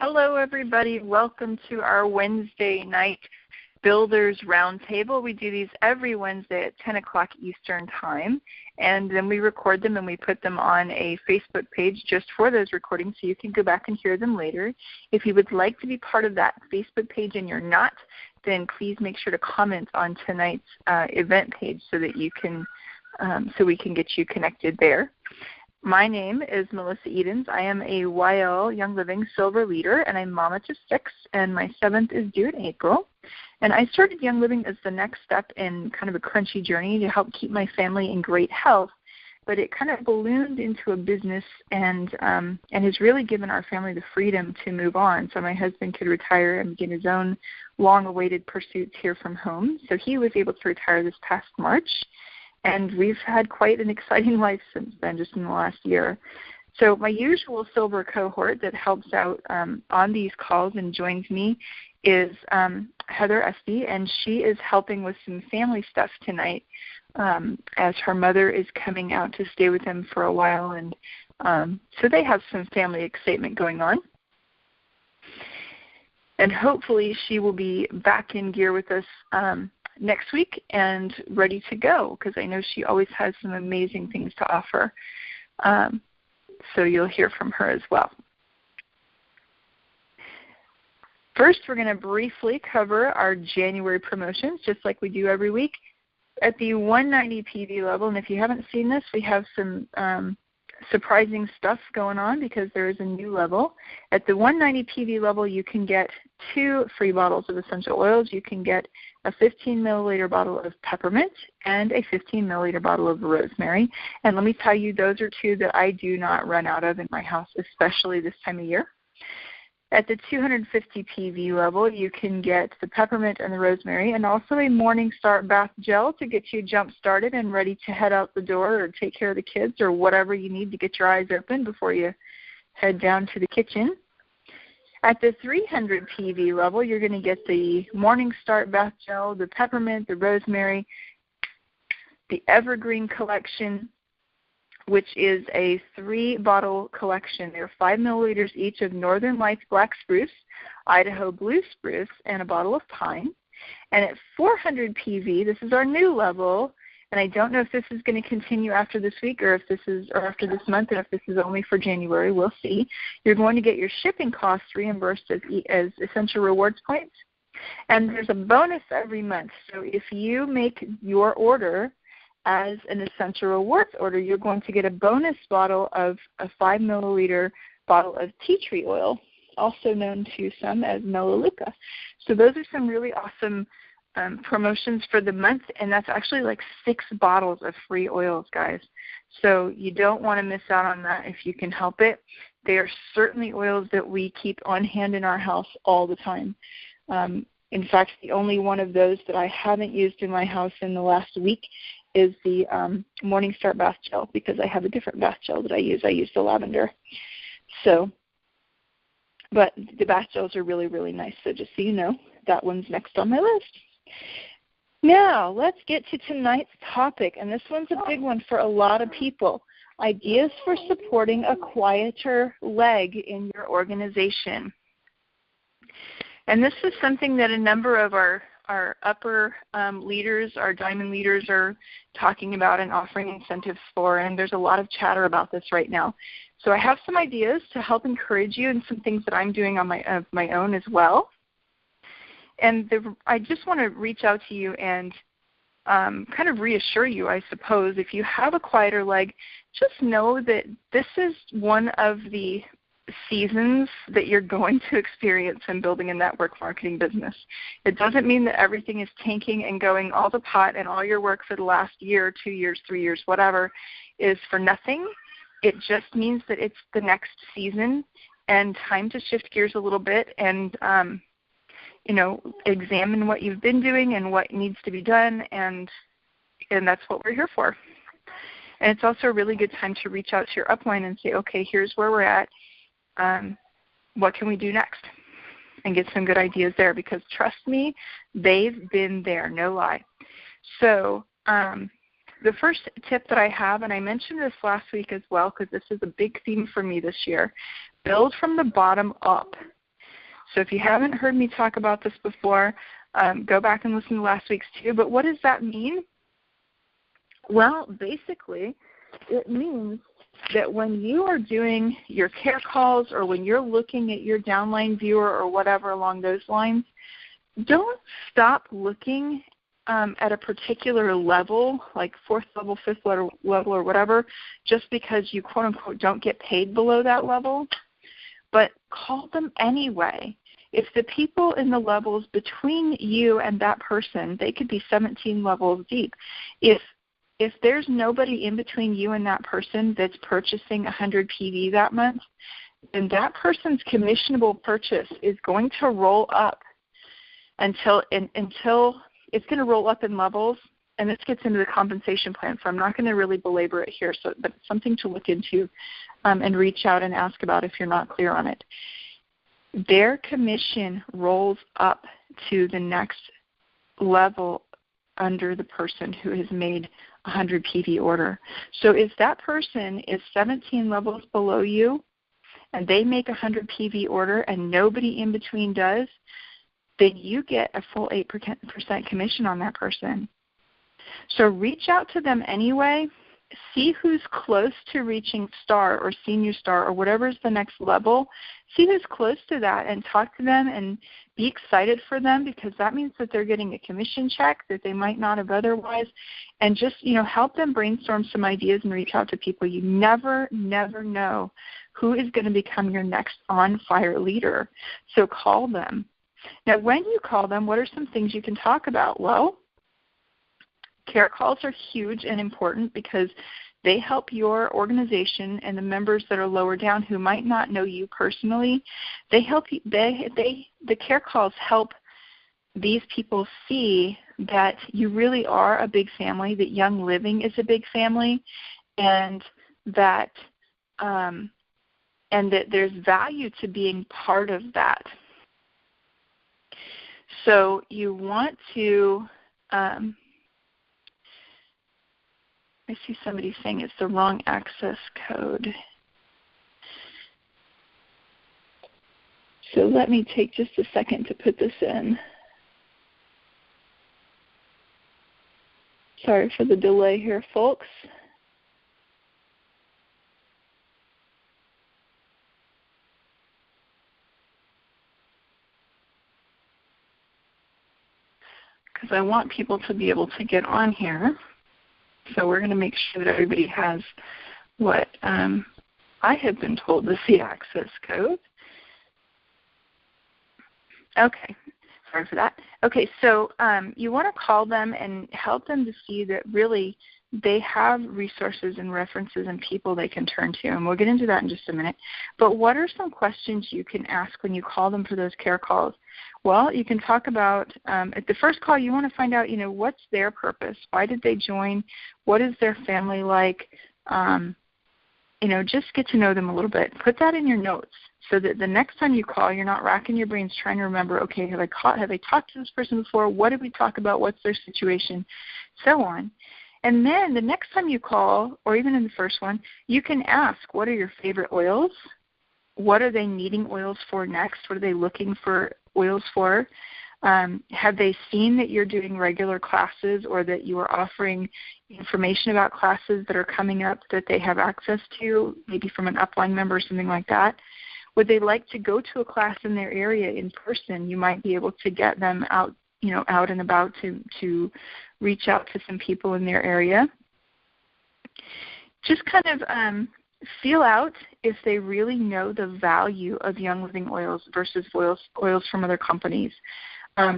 Hello, everybody. Welcome to our Wednesday night Builders Roundtable. We do these every Wednesday at 10 o'clock Eastern Time, and then we record them and we put them on a Facebook page just for those recordings so you can go back and hear them later. If you would like to be part of that Facebook page and you're not, then please make sure to comment on tonight's event page so that you can, so we can get you connected there. My name is Melissa Edens. I am a YL Young Living Silver Leader, and I'm mama to 6, and my 7th is due in April. And I started Young Living as the next step in kind of a crunchy journey to help keep my family in great health, but it kind of ballooned into a business and has really given our family the freedom to move on. So my husband could retire and begin his own long-awaited pursuits here from home. So he was able to retire this past March. And we've had quite an exciting life since then, just in the last year. So my usual silver cohort that helps out on these calls and joins me is Heather Espy, and she is helping with some family stuff tonight as her mother is coming out to stay with them for a while. And so they have some family excitement going on. And hopefully she will be back in gear with us next week and ready to go, because I know she always has some amazing things to offer. So you'll hear from her as well. First, we're going to briefly cover our January promotions, just like we do every week. At the 190 PV level, and if you haven't seen this, we have some surprising stuff going on because there is a new level. At the 190 PV level, you can get 2 free bottles of essential oils. You can get a 15 milliliter bottle of peppermint and a 15 milliliter bottle of rosemary. And let me tell you, those are 2 that I do not run out of in my house, especially this time of year. At the 250 PV level, you can get the peppermint and the rosemary, and also a Morning Start bath gel to get you jump-started and ready to head out the door or take care of the kids or whatever you need to get your eyes open before you head down to the kitchen. At the 300 PV level, you're going to get the Morning Start bath gel, the peppermint, the rosemary, the Evergreen collection, which is a 3-bottle collection. They're 5 milliliters each of Northern Lights Black Spruce, Idaho Blue Spruce, and a bottle of pine. And at 400 PV, this is our new level, and I don't know if this is going to continue after this week or if this is after this month, and if this is only for January. We'll see. You're going to get your shipping costs reimbursed as Essential Rewards points, and there's a bonus every month. So if you make your order as an Essential Rewards order, you're going to get a bonus bottle of a 5 milliliter bottle of tea tree oil, also known to some as Melaleuca. So those are some really awesome promotions for the month, and that's actually like 6 bottles of free oils, guys. So you don't want to miss out on that if you can help it. They are certainly oils that we keep on hand in our house all the time. In fact, the only one of those that I haven't used in my house in the last week is the Morning Start bath gel, because I have a different bath gel that I use. I use the lavender. So, but the bath gels are really, really nice. So just so you know, that one's next on my list. Now, let's get to tonight's topic, and this one's a big one for a lot of people. Ideas for supporting a quieter leg in your organization. And this is something that a number of our upper leaders, our diamond leaders, are talking about and offering incentives for, and there's a lot of chatter about this right now. So I have some ideas to help encourage you and some things that I'm doing on my own as well. And I just want to reach out to you and kind of reassure you, I suppose, if you have a quieter leg, just know that this is one of the seasons that you're going to experience in building a network marketing business. It doesn't mean that everything is tanking and going all to pot and all your work for the last year, 2 years, 3 years, whatever, is for nothing. It just means that it's the next season and time to shift gears a little bit and examine what you've been doing and what needs to be done, and that's what we're here for. And it's also a really good time to reach out to your upline and say, okay, here's where we're at. What can we do next? And get some good ideas there, because trust me, they've been there, no lie. So the first tip that I have, and I mentioned this last week as well because this is a big theme for me this year, build from the bottom up. So if you haven't heard me talk about this before, go back and listen to last week's too. But what does that mean? Well, basically, it means that when you are doing your care calls or when you're looking at your downline viewer or whatever along those lines, don't stop looking at a particular level, like 4th level, 5th level, or whatever, just because you, quote unquote, don't get paid below that level. But call them anyway. If the people in the levels between you and that person, they could be 17 levels deep. If there's nobody in between you and that person that's purchasing 100 PV that month, then that person's commissionable purchase is going to roll up until it's going to roll up in levels. And this gets into the compensation plan, so I'm not going to really belabor it here, but it's something to look into and reach out and ask about if you're not clear on it. Their commission rolls up to the next level under the person who has made 100 PV order. So if that person is 17 levels below you and they make 100 PV order and nobody in between does, then you get a full 8% commission on that person. So reach out to them anyway. See who's close to reaching star or senior star or whatever is the next level. See who's close to that and talk to them and be excited for them, because that means that they're getting a commission check that they might not have otherwise. And just, help them brainstorm some ideas and reach out to people. You never know who is going to become your next on-fire leader. So call them. Now, when you call them, what are some things you can talk about? Well, care calls are huge and important because they help your organization and the members that are lower down who might not know you personally. They help you. The care calls help these people see that you really are a big family, that Young Living is a big family, and that there's value to being part of that. So you want to. I see somebody saying it's the wrong access code. So let me take just a second to put this in. Sorry for the delay here, folks. Because I want people to be able to get on here. So we're going to make sure that everybody has what I have been told is the access code. Okay, sorry for that. Okay, so you want to call them and help them to see that really they have resources and references and people they can turn to, and we'll get into that in just a minute. But what are some questions you can ask when you call them for those care calls? Well, you can talk about, at the first call, you want to find out, what's their purpose? Why did they join? What is their family like? Just get to know them a little bit. Put that in your notes so that the next time you call, you're not racking your brains trying to remember, okay, have I talked to this person before? What did we talk about? What's their situation? So on. And then the next time you call, or even in the first one, you can ask, what are your favorite oils? What are they needing oils for next? What are they looking for oils for? Have they seen that you're doing regular classes or that you are offering information about classes that are coming up that they have access to, maybe from an upline member or something like that? Would they like to go to a class in their area in person? You might be able to get them out, out and about to reach out to some people in their area. Just kind of feel out if they really know the value of Young Living oils versus oils from other companies.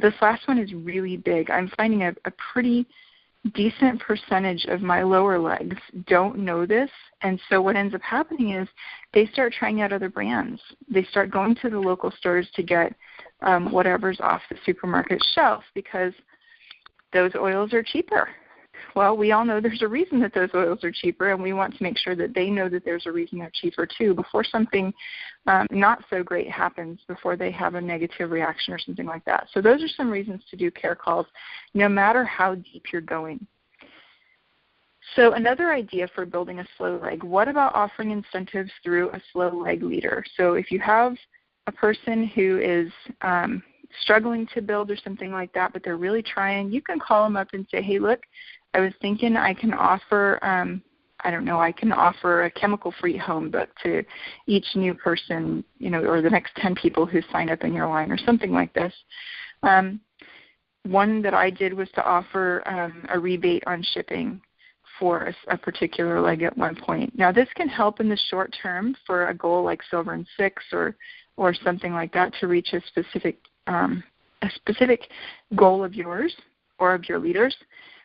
This last one is really big. I'm finding a pretty decent percentage of my lower legs don't know this, and so what ends up happening is they start trying out other brands. They start going to the local stores to get whatever's off the supermarket shelf because those oils are cheaper. Well, we all know there's a reason that those oils are cheaper, and we want to make sure that they know that there's a reason they're cheaper too before something not so great happens, before they have a negative reaction or something like that. So those are some reasons to do care calls, no matter how deep you're going. So another idea for building a slow leg, what about offering incentives through a slow leg leader? So if you have a person who is struggling to build or something like that, but they're really trying, you can call them up and say, hey, look, I was thinking I can offer, I can offer a chemical-free home book to each new person, or the next 10 people who sign up in your line or something like this. One that I did was to offer a rebate on shipping for a particular leg at one point. Now, this can help in the short term for a goal like Silver and Six or something like that to reach a specific goal of yours or of your leaders,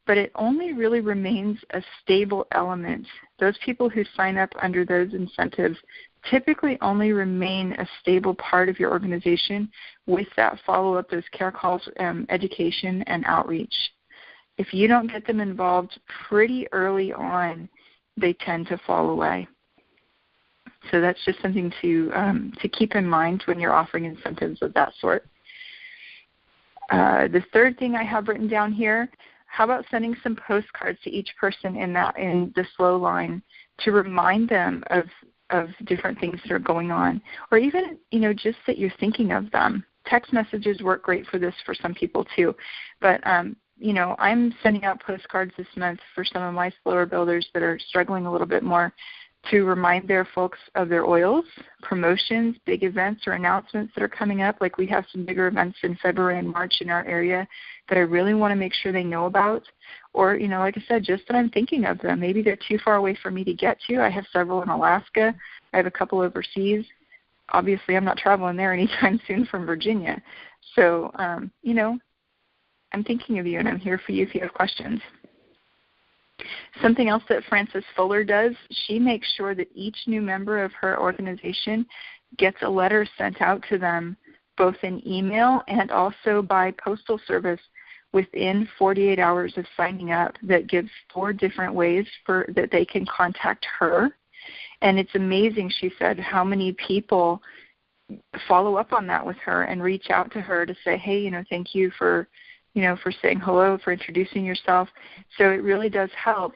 but it only really remains a stable element. Those people who sign up under those incentives typically only remain a stable part of your organization with that follow-up, those care calls, education, and outreach. If you don't get them involved pretty early on, they tend to fall away. So that's just something to keep in mind when you're offering incentives of that sort. The third thing I have written down here, how about sending some postcards to each person in the slow line to remind them of different things that are going on, or even just that you're thinking of them. Text messages work great for this for some people too, but I'm sending out postcards this month for some of my slower builders that are struggling a little bit more to remind their folks of their oils, promotions, big events or announcements that are coming up. Like we have some bigger events in February and March in our area that I really want to make sure they know about. Or, like I said, just that I'm thinking of them. Maybe they're too far away for me to get to. I have several in Alaska. I have a couple overseas. Obviously, I'm not traveling there anytime soon from Virginia. So, I'm thinking of you, and I'm here for you if you have questions. Something else that Frances Fuller does, she makes sure that each new member of her organization gets a letter sent out to them, both in email and also by postal service within 48 hours of signing up, that gives 4 different ways that they can contact her. And it's amazing, she said, how many people follow up on that with her and reach out to her to say, hey, thank you for saying hello, for introducing yourself. So it really does help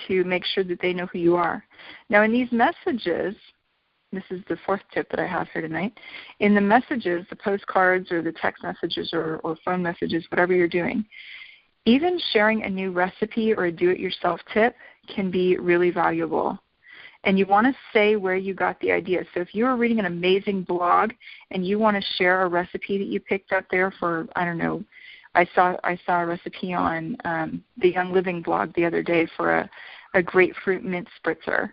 to make sure that they know who you are. Now, in these messages, this is the 4th tip that I have here tonight. In the messages, the postcards or the text messages or phone messages, whatever you're doing, even sharing a new recipe or a do-it-yourself tip can be really valuable. And you want to say where you got the idea. So if you were reading an amazing blog and you want to share a recipe that you picked up there for, I saw a recipe on the Young Living blog the other day for a grapefruit mint spritzer.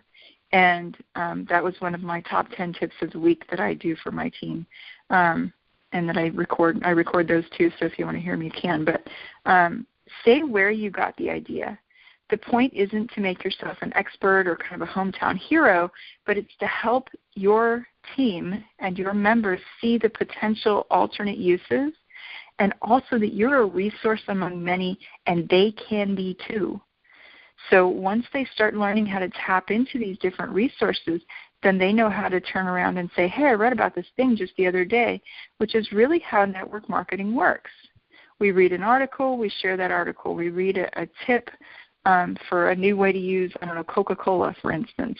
And that was one of my top 10 tips of the week that I do for my team, and that I record those too, so if you want to hear them, you can. But say where you got the idea. The point isn't to make yourself an expert or kind of a hometown hero, but it's to help your team and your members see the potential alternate uses, and also that you're a resource among many, and they can be too. So once they start learning how to tap into these different resources, then they know how to turn around and say, hey, I read about this thing just the other day, which is really how network marketing works. We read an article, we share that article. We read a tip for a new way to use, Coca-Cola, for instance.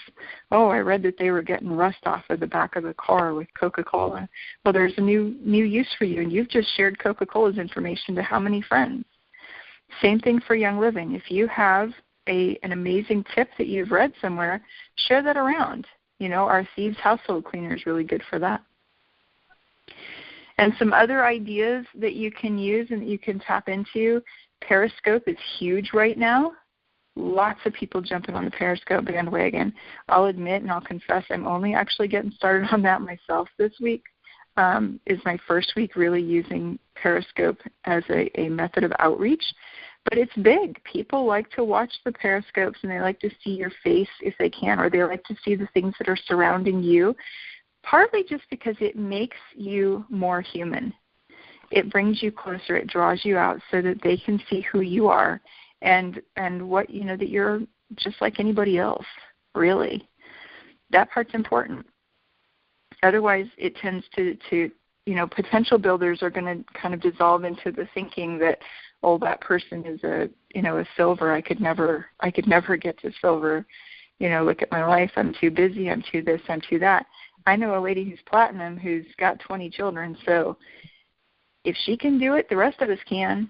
Oh, I read that they were getting rust off of the back of the car with Coca-Cola. Well, there's a new use for you, and you've just shared Coca-Cola's information to how many friends? Same thing for Young Living. If you have an amazing tip that you've read somewhere, share that around. Our Thieves household cleaner is really good for that. And some other ideas that you can use and that you can tap into, Periscope is huge right now. Lots of people jumping on the Periscope bandwagon. I'll admit and I'll confess I'm only actually getting started on that myself this week. Is my first week really using Periscope as a method of outreach. But it's big. People like to watch the Periscopes, and they like to see your face if they can, or they like to see the things that are surrounding you, partly just because it makes you more human. It brings you closer. It draws you out so that they can see who you are and what, that you're just like anybody else, really. That part's important. Otherwise, it tends to potential builders are going to kind of dissolve into the thinking that, oh, that person is a silver. I could never get to silver. Look at my life. I'm too busy. I'm too this. I'm too that. I know a lady who's platinum who's got 20 children, so if she can do it, the rest of us can.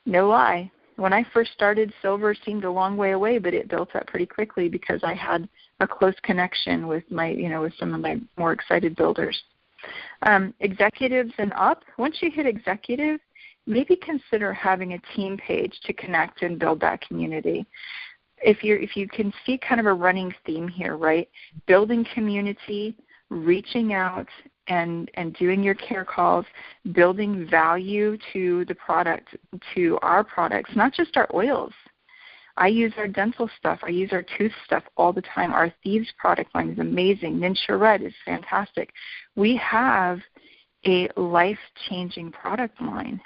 No lie. When I first started, silver seemed a long way away, but it built up pretty quickly because I had a close connection with with some of my more excited builders. Executives and up, once you hit executive, maybe consider having a team page to connect and build that community. If you can see kind of a running theme here, right? Building community, reaching out and doing your care calls, building value to the product, to our products, not just our oils. I use our dental stuff. I use our tooth stuff all the time. Our Thieves product line is amazing. Ninja Red is fantastic. We have a life-changing product line.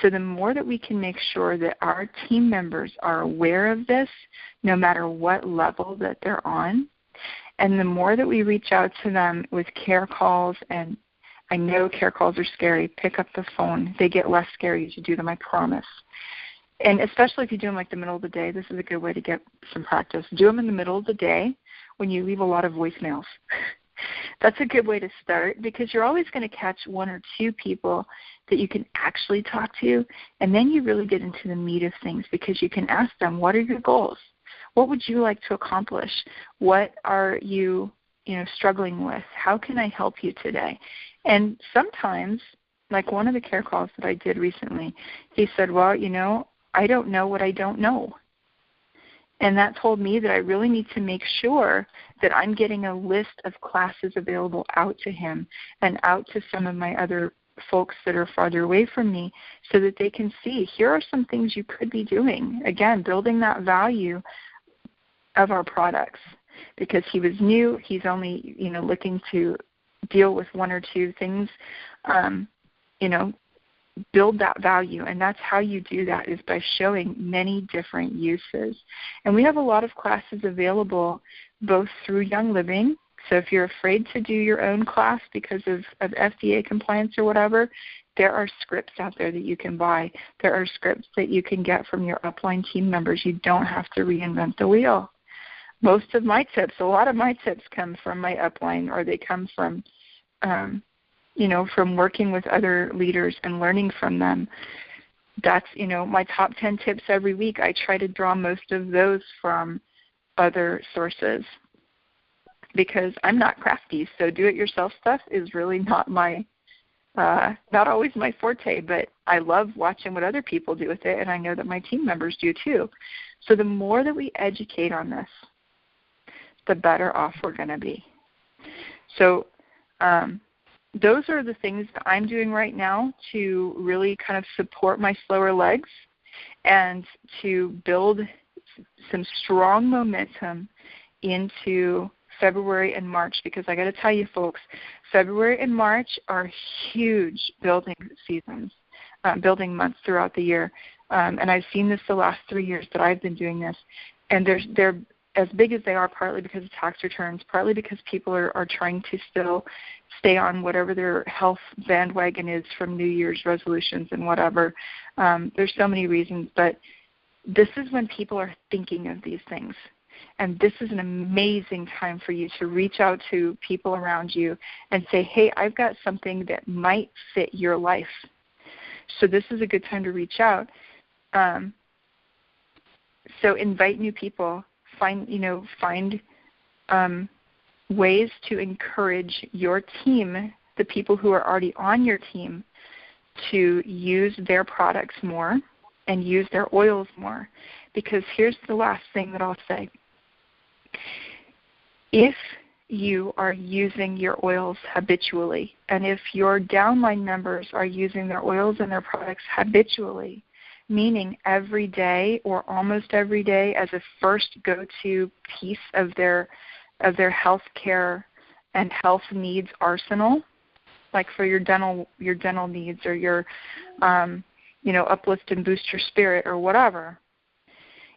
So the more that we can make sure that our team members are aware of this, no matter what level that they're on, and the more that we reach out to them with care calls, and I know care calls are scary, pick up the phone. They get less scary as you do them, I promise. And especially if you do them like the middle of the day, this is a good way to get some practice. Do them in the middle of the day when you leave a lot of voicemails. That's a good way to start because you're always going to catch one or two people that you can actually talk to, and then you really get into the meat of things because you can ask them, what are your goals? What would you like to accomplish? What are you, struggling with? How can I help you today? And sometimes, like one of the care calls that I did recently, he said, well, I don't know what I don't know. And that told me that I really need to make sure that I'm getting a list of classes available out to him and out to some of my other folks that are farther away from me so that they can see, here are some things you could be doing. Again, building that value of our products. Because he was new, he's only, looking to deal with one or two things, build that value. And that's how you do that, is by showing many different uses. And we have a lot of classes available both through Young Living. So if you're afraid to do your own class because of FDA compliance or whatever, there are scripts out there that you can buy. There are scripts that you can get from your upline team members. You don't have to reinvent the wheel. Most of my tips, a lot of my tips come from my upline, or they come from, from working with other leaders and learning from them. That's, my top 10 tips every week. I try to draw most of those from other sources because I'm not crafty. So do-it-yourself stuff is really not always my forte, but I love watching what other people do with it, and I know that my team members do too. So the more that we educate on this, the better off we're going to be. So those are the things that I'm doing right now to really kind of support my slower legs and to build some strong momentum into February and March, because I got to tell you folks, February and March are huge building seasons, building months throughout the year. And I've seen this the last 3 years that I've been doing this. And they're as big as they are, partly because of tax returns, partly because people are trying to still stay on whatever their health bandwagon is from New Year's resolutions and whatever. There's so many reasons, but this is when people are thinking of these things. And this is an amazing time for you to reach out to people around you and say, hey, I've got something that might fit your life. So this is a good time to reach out. So invite new people. Find ways to encourage your team, the people who are already on your team, to use their products more and use their oils more. Because here's the last thing that I'll say. If you are using your oils habitually, and if your downline members are using their oils and their products habitually, meaning every day or almost every day as a first go-to piece of their health care and health needs arsenal, like for your dental needs or your uplift and boost your spirit or whatever,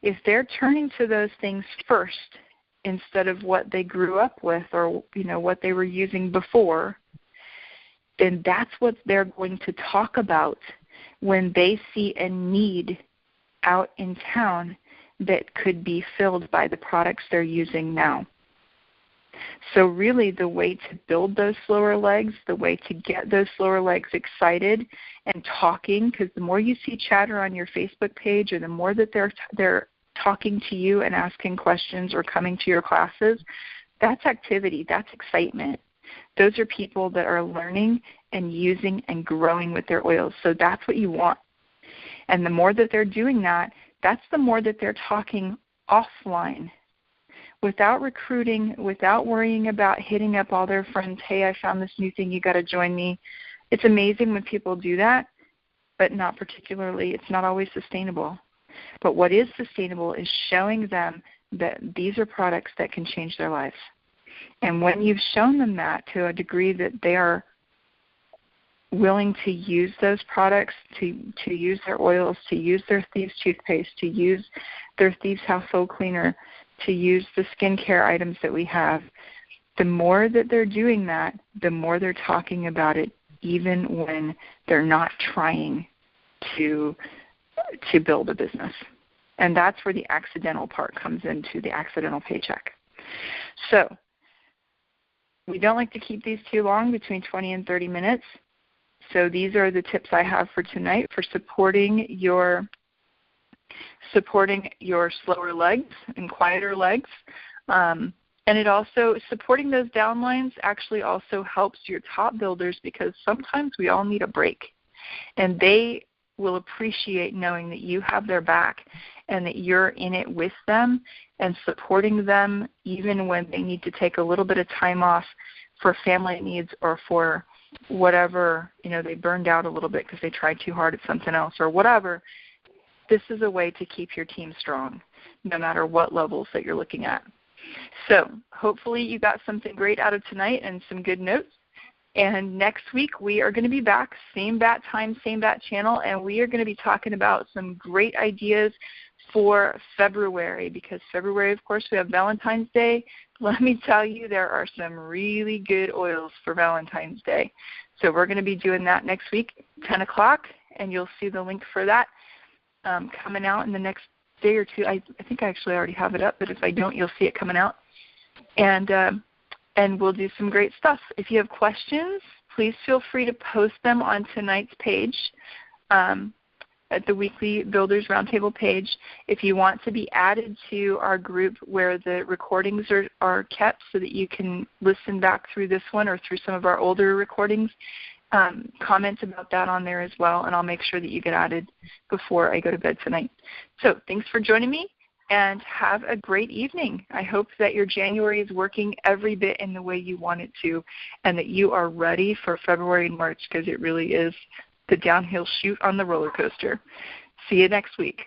if they're turning to those things first instead of what they grew up with or what they were using before, then that's what they're going to talk about when they see a need out in town that could be filled by the products they're using now. So really the way to build those slower legs, the way to get those slower legs excited and talking, because the more you see chatter on your Facebook page or the more that they're talking to you and asking questions or coming to your classes, that's activity, that's excitement. Those are people that are learning and using and growing with their oils. So that's what you want. And the more that they're doing that, that's the more that they're talking offline, without recruiting, without worrying about hitting up all their friends, hey, I found this new thing, you got to join me. It's amazing when people do that, but not particularly, it's not always sustainable. But what is sustainable is showing them that these are products that can change their lives. And when you've shown them that to a degree that they are willing to use those products, to use their oils, to use their Thieves toothpaste, to use their Thieves household cleaner, to use the skincare items that we have, the more that they're doing that, the more they're talking about it, even when they're not trying to build a business. And that's where the accidental part comes into, the accidental paycheck. So we don't like to keep these too long, between 20 and 30 minutes. So these are the tips I have for tonight for supporting your slower legs and quieter legs. And it also, supporting those downlines actually also helps your top builders, because sometimes we all need a break. And they will appreciate knowing that you have their back and that you're in it with them and supporting them even when they need to take a little bit of time off for family needs or for whatever, they burned out a little bit because they tried too hard at something else or whatever. This is a way to keep your team strong, no matter what levels that you're looking at. So hopefully you got something great out of tonight and some good notes. And next week we are going to be back, same bat time, same bat channel, and we are going to be talking about some great ideas for February, because February, of course, we have Valentine's Day. Let me tell you, there are some really good oils for Valentine's Day. So we're going to be doing that next week, 10 o'clock, and you'll see the link for that coming out in the next day or two. I think I actually already have it up, but if I don't, you'll see it coming out. And we'll do some great stuff. If you have questions, please feel free to post them on tonight's page, at the Weekly Builders Roundtable page. If you want to be added to our group where the recordings are kept so that you can listen back through this one or through some of our older recordings, comment about that on there as well, and I'll make sure that you get added before I go to bed tonight. So thanks for joining me, and have a great evening. I hope that your January is working every bit in the way you want it to, and that you are ready for February and March, because it really is the downhill chute on the roller coaster. See you next week.